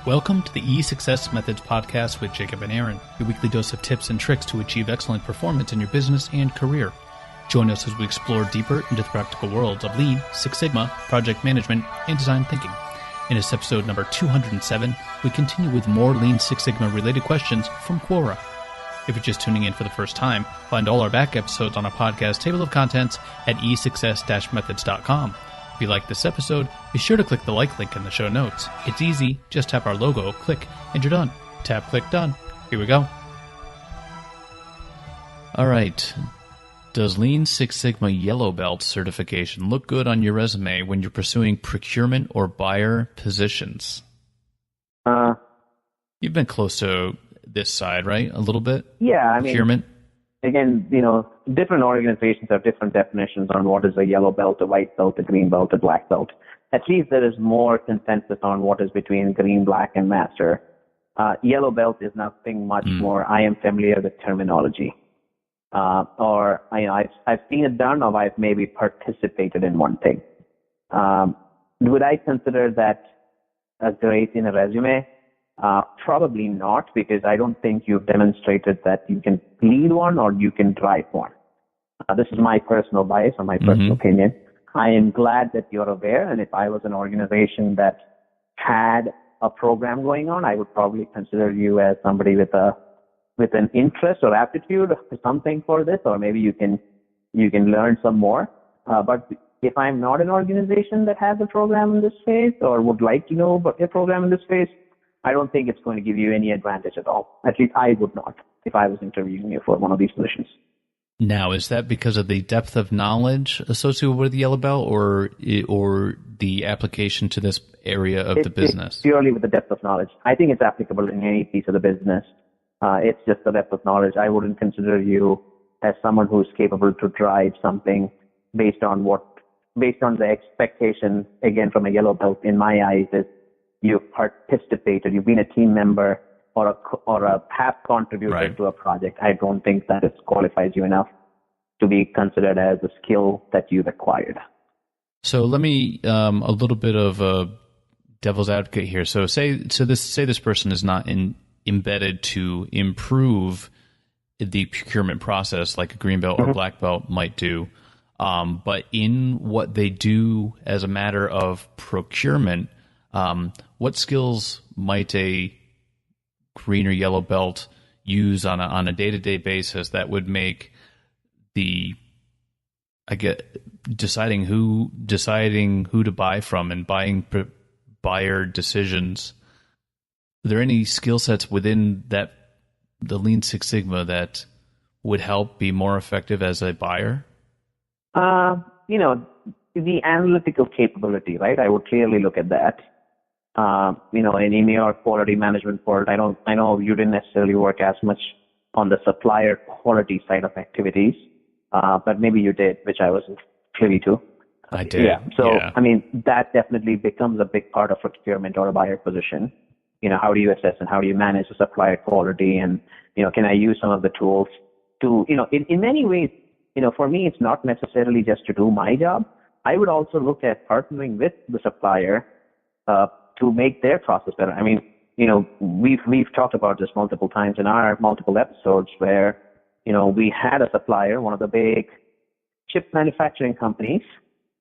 Welcome to the E6S Methods podcast with Jacob and Aaron, your weekly dose of tips and tricks to achieve excellent performance in your business and career. Join us as we explore deeper into the practical worlds of Lean, Six Sigma, project management, and design thinking. In this episode number 207, we continue with more Lean Six Sigma related questions from Quora. If you're just tuning in for the first time, find all our back episodes on our podcast table of contents at e6s-methods.com. If you like this episode, be sure to click the like link in the show notes. It's easy, just tap our logo, click, and you're done. Tap, click, done. Here we go. All right. Does Lean Six Sigma Yellow Belt certification look good on your resume when you're pursuing procurement or buyer positions? You've been close to this side, right? A little bit? Yeah, procurement. Again, different organizations have different definitions on what is a yellow belt, a white belt, a green belt, a black belt. At least there is more consensus on what is between green, black, and master. Yellow belt is nothing much more. I am familiar with terminology. I've seen it done, or I've maybe participated in one thing. Would I consider that a grade in a resume? Probably not, because I don't think you've demonstrated that you can lead one or you can drive one. This is my personal bias or my personal opinion. I am glad that you're aware, and if I was an organization that had a program going on, I would probably consider you as somebody with an interest or aptitude or something for this, or maybe you can learn some more. But if I'm not an organization that has a program in this space or would like to know about a program in this space, I don't think it's going to give you any advantage at all. At least I would not if I was interviewing you for one of these positions. Now, is that because of the depth of knowledge associated with the yellow belt, or the application to this area of the business? It's purely with the depth of knowledge. I think it's applicable in any piece of the business. It's just the depth of knowledge. I wouldn't consider you as someone who's capable to drive something based on the expectation, again, from a yellow belt, in my eyes, is you've participated, you've been a team member or a past contributor to a project. I don't think that it qualifies you enough to be considered as a skill that you've acquired. So let me a little bit of a devil's advocate here. So say this person is not embedded to improve the procurement process like a green belt or black belt might do, but in what they do as a matter of procurement, what skills might a green or yellow belt use on a day-to-day basis that would make deciding who to buy from and buyer decisions? Are there any skill sets within the Lean Six Sigma that would help be more effective as a buyer? The analytical capability, right? I would clearly look at that. In EMEA quality management world, I know you didn't necessarily work as much on the supplier quality side of activities, but maybe you did, which I wasn't privy to. I did. Yeah. So, yeah. That definitely becomes a big part of procurement or a buyer position. How do you assess and how do you manage the supplier quality? And, can I use some of the tools to, in many ways, for me, it's not necessarily just to do my job. I would also look at partnering with the supplier, to make their process better. We've talked about this multiple times in our multiple episodes where, we had a supplier, one of the big chip manufacturing companies,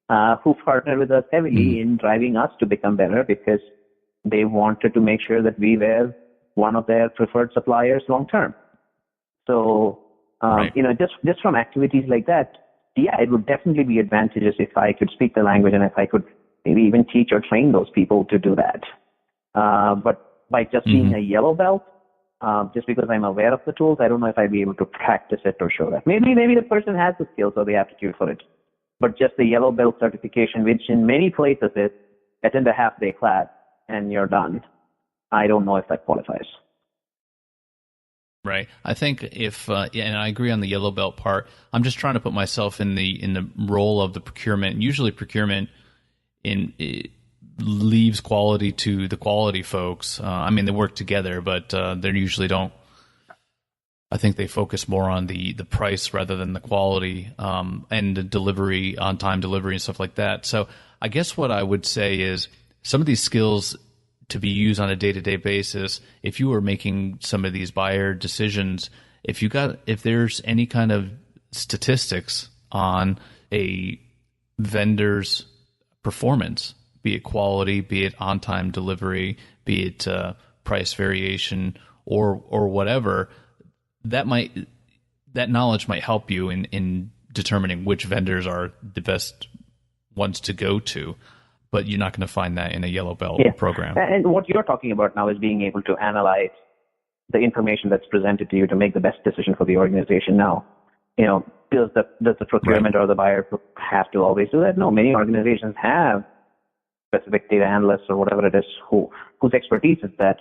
who partnered with us heavily in driving us to become better because they wanted to make sure that we were one of their preferred suppliers long term. So, just from activities like that, yeah, it would definitely be advantageous if I could speak the language and if I could maybe even teach or train those people to do that. But by just being a yellow belt, just because I'm aware of the tools, I don't know if I'd be able to practice it or show that. Maybe the person has the skills or the aptitude for it. But just the yellow belt certification, which in many places is attend a half-day class and you're done, I don't know if that qualifies. Right. I think and I agree on the yellow belt part. I'm just trying to put myself in the role of the procurement. Usually procurement leaves quality to the quality folks. They work together, but they usually don't. I think they focus more on the price rather than the quality and the delivery, on-time delivery and stuff like that. So I guess what I would say is some of these skills to be used on a day-to-day basis, if you were making some of these buyer decisions, if there's any kind of statistics on a vendor's performance, be it quality, be it on-time delivery, be it price variation, or whatever, that knowledge might help you in determining which vendors are the best ones to go to. But you're not going to find that in a yellow belt program. And what you're talking about now is being able to analyze the information that's presented to you to make the best decision for the organization. Now, does the procurement or the buyer have to always do that? No, many organizations have specific data analysts or whatever it is whose expertise is that,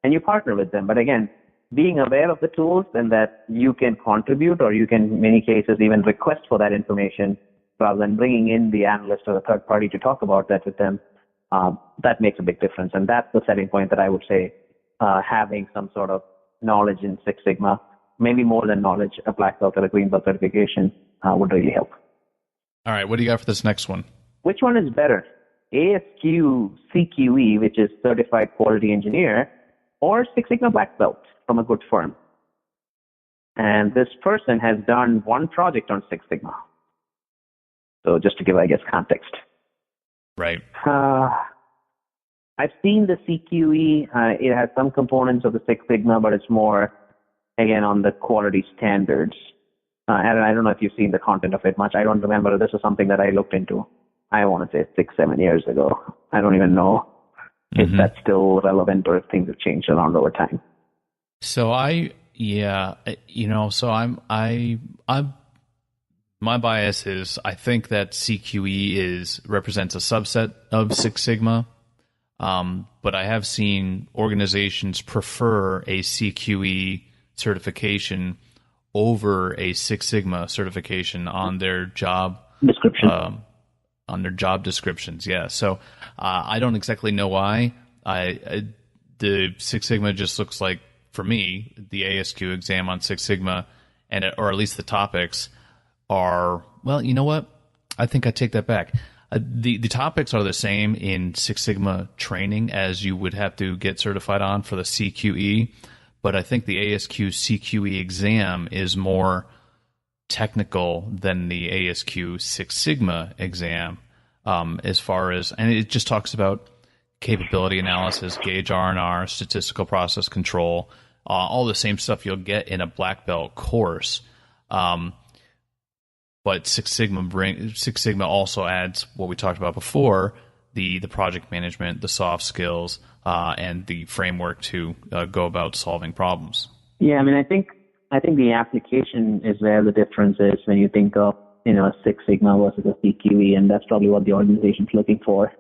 and you partner with them. But again, being aware of the tools and that you can contribute, or you can, in many cases, even request for that information rather than bringing in the analyst or the third party to talk about that with them, that makes a big difference. And that's the setting point that I would say having some sort of knowledge in Six Sigma, maybe more than knowledge, a black belt or a green belt certification would really help. All right, what do you got for this next one? Which one is better? ASQ CQE, which is Certified Quality Engineer, or Six Sigma Black Belt from a good firm? And this person has done one project on Six Sigma. So just to give, I guess, context. Right. I've seen the CQE. It has some components of the Six Sigma, but it's more, again, on the quality standards. And I don't know if you've seen the content of it much. I don't remember. This is something that I looked into, I want to say 6-7 years ago. I don't even know if that's still relevant or if things have changed around over time. So my bias is I think that CQE represents a subset of Six Sigma, but I have seen organizations prefer a CQE certification over a Six Sigma certification on their job description. On their job descriptions, yeah. So I don't exactly know why. The Six Sigma just looks like, for me, the ASQ exam on Six Sigma, or at least the topics are, well, you know what? I think I take that back. The topics are the same in Six Sigma training as you would have to get certified on for the CQE, but I think the ASQ CQE exam is more technical than the ASQ Six Sigma exam, as far as, and it just talks about capability analysis, gauge R&R, statistical process control, all the same stuff you'll get in a black belt course. But Six Sigma also adds what we talked about before, the project management, the soft skills, and the framework to go about solving problems. Yeah, I mean, I think the application is where the difference is when you think of, a Six Sigma versus a CQE, and that's probably what the organization's looking for.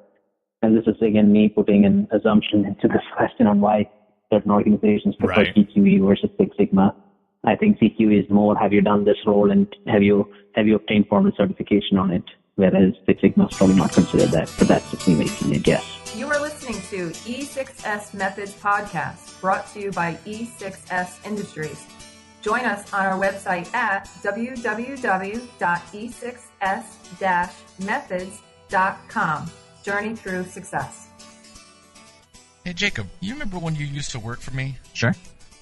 And this is, again, me putting an assumption into this question on why certain organizations prefer CQE versus Six Sigma. I think CQE is more, have you done this role and have you obtained formal certification on it, whereas Six Sigma is probably not considered that, but that's just me making a guess. You are listening to E6S Methods Podcast, brought to you by E6S Industries. Join us on our website at www.e6s-methods.com. Journey through success. Hey, Jacob, you remember when you used to work for me? Sure.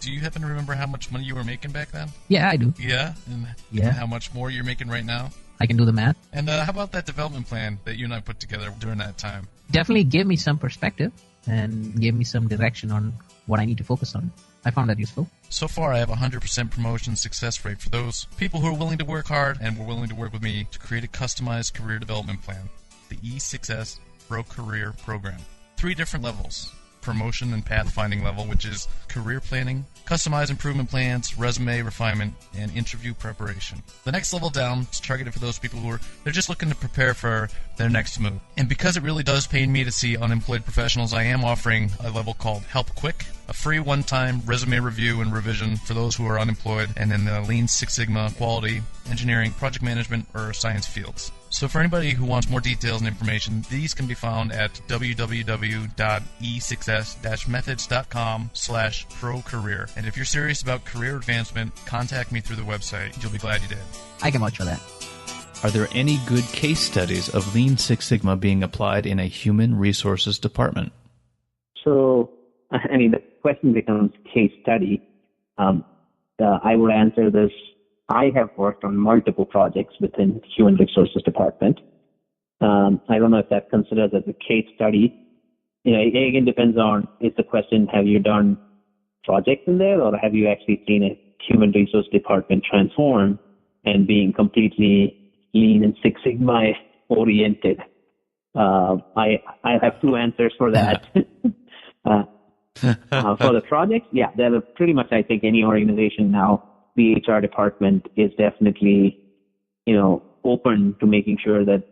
Do you happen to remember how much money you were making back then? Yeah, I do. Yeah? And how much more you're making right now? I can do the math. And how about that development plan that you and I put together during that time? Definitely gave me some perspective and gave me some direction on what I need to focus on. I found that useful. So far, I have a 100% promotion success rate for those people who are willing to work hard and were willing to work with me to create a customized career development plan, the E6S Pro Career Program. 3 different levels. Promotion and pathfinding level, which is career planning, customized improvement plans, resume refinement, and interview preparation. The next level down is targeted for those people they're just looking to prepare for their next move. And because it really does pain me to see unemployed professionals, I am offering a level called Help Quick, a free one-time resume review and revision for those who are unemployed and in the Lean Six Sigma, quality, engineering, project management, or science fields. So for anybody who wants more details and information, these can be found at www.e6s-methods.com/procareer. And if you're serious about career advancement, contact me through the website. You'll be glad you did. I can vouch for that. Are there any good case studies of Lean Six Sigma being applied in a human resources department? So I mean, the question becomes case study. I would answer this. I have worked on multiple projects within Human Resources Department. I don't know if that considers as a case study. It again depends on, is the question, have you done projects in there, or have you actually seen a Human Resource Department transform and being completely Lean and Six Sigma oriented? I have two answers for that. For the projects, yeah, they're pretty much, I think, any organization now, the HR department is definitely, open to making sure that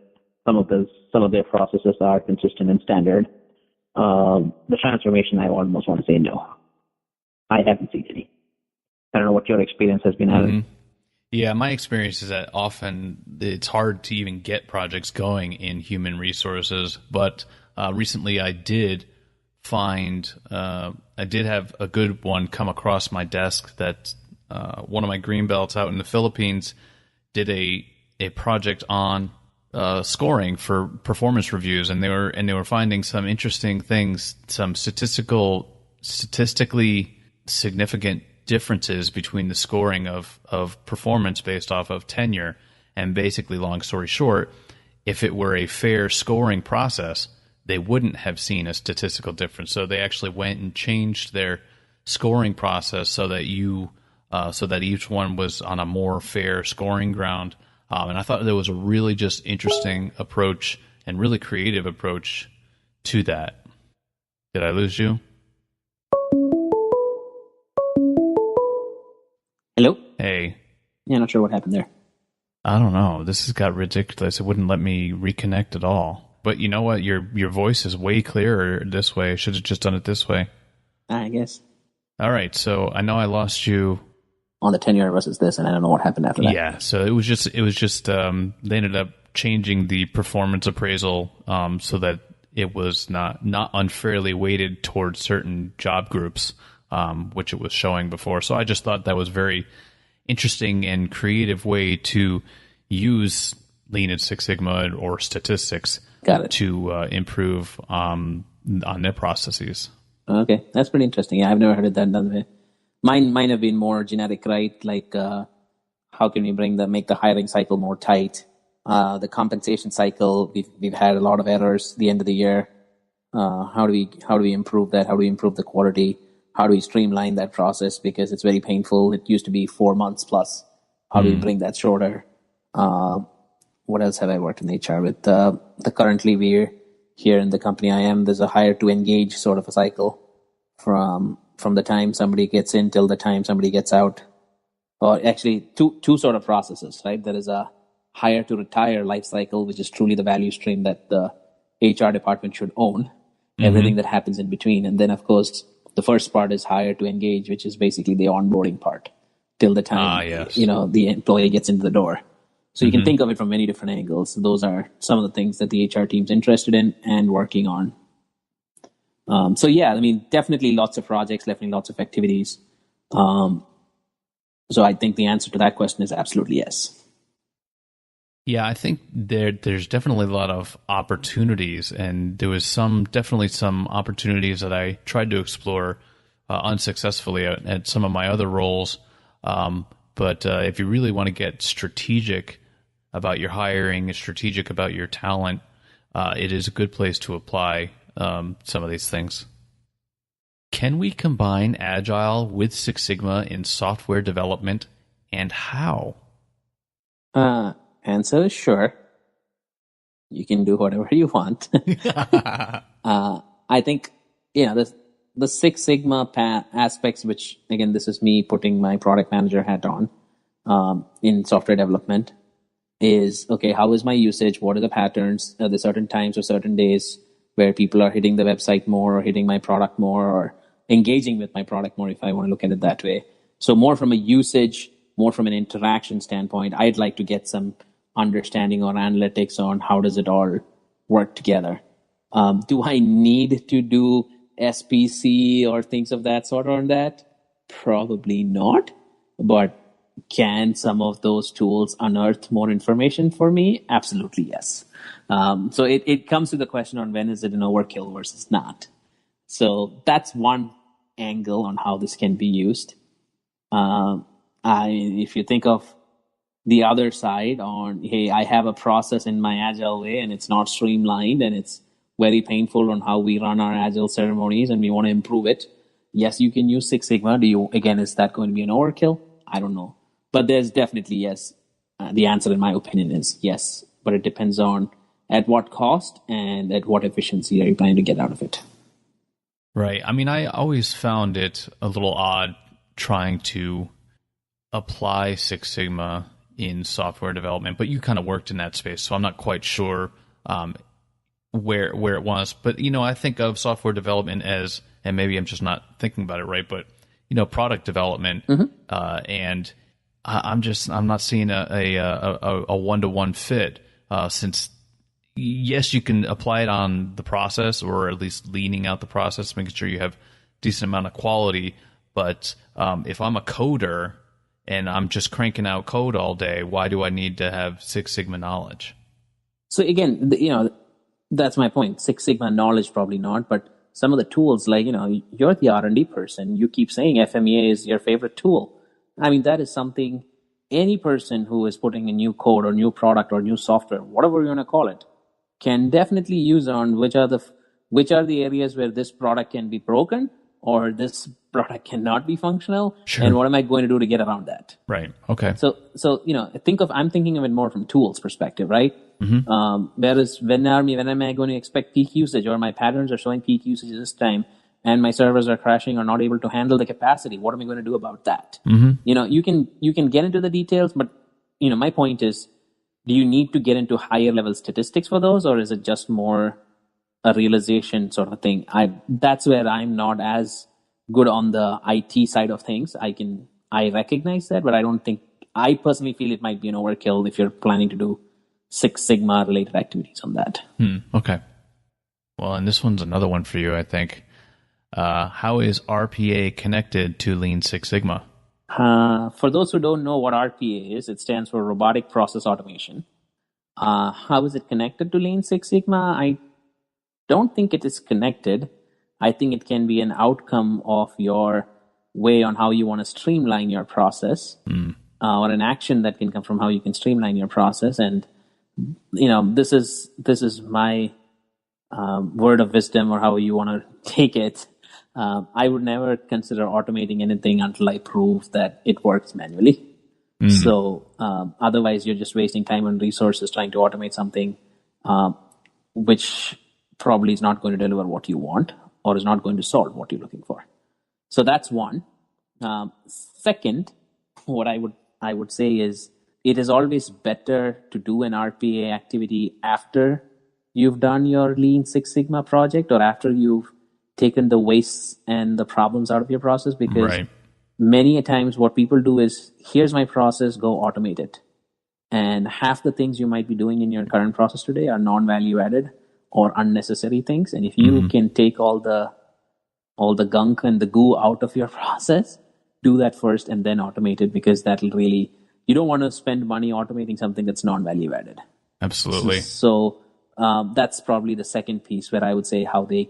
some of their processes are consistent and standard. The transformation, I almost want to say no. I haven't seen any. I don't know what your experience has been, Alan. Mm-hmm. Yeah, my experience is that often it's hard to even get projects going in human resources. But recently I did have a good one come across my desk that one of my green belts out in the Philippines did a project on scoring for performance reviews, and they were finding some interesting things, some statistically significant differences between the scoring of performance based off of tenure. And basically, long story short, if it were a fair scoring process, they wouldn't have seen a statistical difference. So they actually went and changed their scoring process so that each one was on a more fair scoring ground. And I thought there was a really just interesting approach and really creative approach to that. Did I lose you? Hello? Hey. Yeah, not sure what happened there. I don't know. This has got ridiculous. It wouldn't let me reconnect at all. But you know what? Your voice is way clearer this way. I should have just done it this way. I guess. All right. So I know I lost you on the tenure versus this, and I don't know what happened after that. Yeah. So it was just they ended up changing the performance appraisal so that it was not unfairly weighted towards certain job groups, which it was showing before. So I just thought that was very interesting and creative way to use Lean and Six Sigma or statistics to improve on their processes. Okay, that's pretty interesting. Yeah, I've never heard it that way. Mine have been more generic, right? Like, how can we make the hiring cycle more tight? The compensation cycle, we've had a lot of errors at the end of the year. How do we improve that? How do we improve the quality? How do we streamline that process? Because it's very painful. It used to be 4 months plus. How do we bring that shorter? What else have I worked in HR with? Currently we're here in the company I am, there's a hire to engage sort of a cycle from the time somebody gets in till the time somebody gets out. Or actually two sort of processes, right? There is a hire to retire life cycle, which is truly the value stream that the HR department should own, everything that happens in between. And then, of course, the first part is hire to engage, which is basically the onboarding part till the time, the employee gets into the door. So you can think of it from many different angles. Those are some of the things that the HR team's interested in and working on. So yeah, I mean, definitely lots of projects, definitely lots of activities. So I think the answer to that question is absolutely yes. Yeah, I think there's definitely a lot of opportunities, and there was definitely some opportunities that I tried to explore unsuccessfully at some of my other roles. But if you really want to get strategic about your hiring, strategic about your talent, it is a good place to apply some of these things. Can we combine Agile with Six Sigma in software development, and how? Answer is sure. You can do whatever you want. I think, the Six Sigma aspects, which again, this is me putting my product manager hat on, in software development, is, okay, how is my usage? What are the patterns? Are there certain times or certain days where people are hitting the website more or hitting my product more or engaging with my product more, if I want to look at it that way? So more from a usage, more from an interaction standpoint, I'd like to get some understanding or analytics on how does it all work together. Do I need to do SPC or things of that sort on that? Probably not. But can some of those tools unearth more information for me? Absolutely yes. So it comes to the question on when is it an overkill versus not. So that's one angle on how this can be used. If you think of the other side on, hey, I have a process in my Agile way and it's not streamlined and it's very painful on how we run our Agile ceremonies and we want to improve it. Yes, you can use Six Sigma. Is that going to be an overkill? I don't know. But there's definitely yes. The answer, in my opinion, is yes. But it depends on at what cost and at what efficiency are you planning to get out of it. Right. I mean, I always found it a little odd trying to apply Six Sigma in software development, but you kind of worked in that space, so I'm not quite sure where it was. But, I think of software development as, and maybe I'm just not thinking about it right, but, product development, and I'm not seeing a one-to-one fit, since yes, you can apply it on the process, or at least leaning out the process, making sure you have decent amount of quality. But if I'm a coder and I'm just cranking out code all day, why do I need to have Six Sigma knowledge? So again, that's my point. Six Sigma knowledge, probably not, but some of the tools, like, you're the R&D person. You keep saying FMEA is your favorite tool. I mean, that is something any person who is putting a new code or new product or new software, whatever you want to call it, can definitely use on which are the areas where this product can be broken or this product cannot be functional. Sure. And what am I going to do to get around that? Right. Okay. So I'm thinking of it more from tools perspective, right? Whereas when am I going to expect peak usage, or my patterns are showing peak usage this time and my servers are crashing or not able to handle the capacity? What am I going to do about that? You can get into the details, but my point is, do you need to get into higher level statistics for those, or is it just more a realization sort of thing? That's where I'm not as good on the IT side of things. I recognize that, but I personally feel it might be an overkill if you're planning to do Six Sigma related activities on that. Okay. Well, and this one's another one for you, I think. How is RPA connected to Lean Six Sigma? For those who don't know what RPA is, it stands for Robotic Process Automation. How is it connected to Lean Six Sigma? I don't think it is connected. I think it can be an outcome of your way on how you want to streamline your process, or an action that can come from how you can streamline your process. And this is my word of wisdom, or how you want to take it. I would never consider automating anything until I prove that it works manually. So otherwise, you're just wasting time and resources trying to automate something which probably is not going to deliver what you want, or is not going to solve what you're looking for. So that's one. Second, what I would say is, it is always better to do an RPA activity after you've done your Lean Six Sigma project, or after you've taken the wastes and the problems out of your process, because many a times what people do is, here's my process, go automate it. And half the things you might be doing in your current process today are non-value added or unnecessary things. And if you can take all the gunk and the goo out of your process, do that first and then automate it, because that'll really, you don't want to spend money automating something that's non-value added. Absolutely. So that's probably the second piece where I would say how they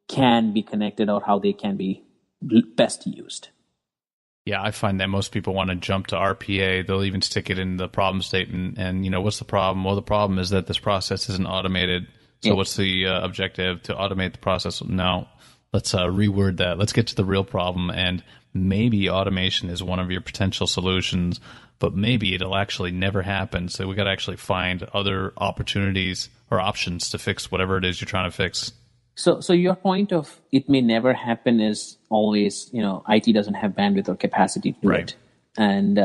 can be connected, or how they can be best used. Yeah, I find that most people want to jump to RPA. They'll even stick it in the problem statement. And, what's the problem? Well, the problem is that this process isn't automated. So what's the objective? To automate the process? No, let's reword that. Let's get to the real problem. And maybe automation is one of your potential solutions, but maybe it'll actually never happen. So we got to actually find other opportunities or options to fix whatever it is you're trying to fix. So your point of it may never happen is always, IT doesn't have bandwidth or capacity to do it. And,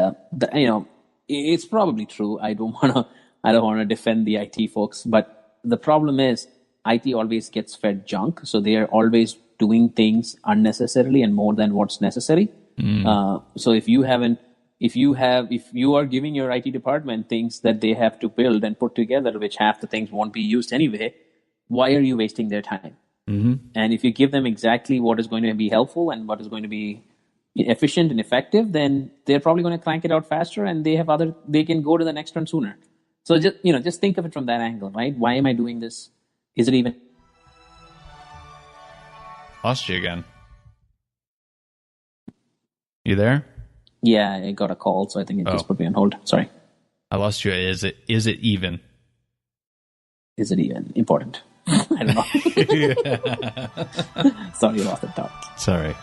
it's probably true. I don't want to defend the IT folks, but the problem is IT always gets fed junk. So they are always doing things unnecessarily and more than what's necessary. So if you are giving your IT department things that they have to build and put together, which half the things won't be used anyway, why are you wasting their time? And if you give them exactly what is going to be helpful and what is going to be efficient and effective, then they're probably going to crank it out faster, and they can go to the next one sooner. So just think of it from that angle, right? Why am I doing this? Is it even? Lost you again. You there? Yeah, I got a call, so I think it just put me on hold. Sorry. I lost you. Is it even? Is it even important? I don't know. Sorry, you lost the thought. Sorry.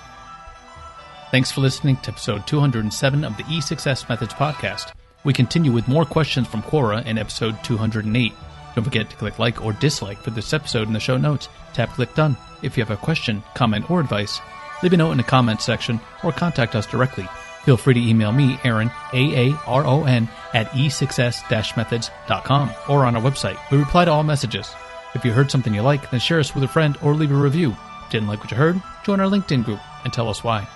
Thanks for listening to episode 207 of the E6S Methods podcast. We continue with more questions from Quora in episode 208. Don't forget to click like or dislike for this episode in the show notes. Tap click done. If you have a question, comment, or advice, leave a note in the comments section or contact us directly. Feel free to email me, Aaron, Aaron, at e6s-methods.com or on our website. We reply to all messages. If you heard something you like, then share us with a friend or leave a review. Didn't like what you heard? Join our LinkedIn group and tell us why.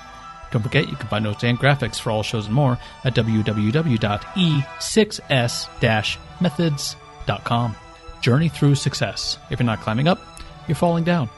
Don't forget, you can find notes and graphics for all shows and more at www.e6s-methods.com. Journey through success. If you're not climbing up, you're falling down.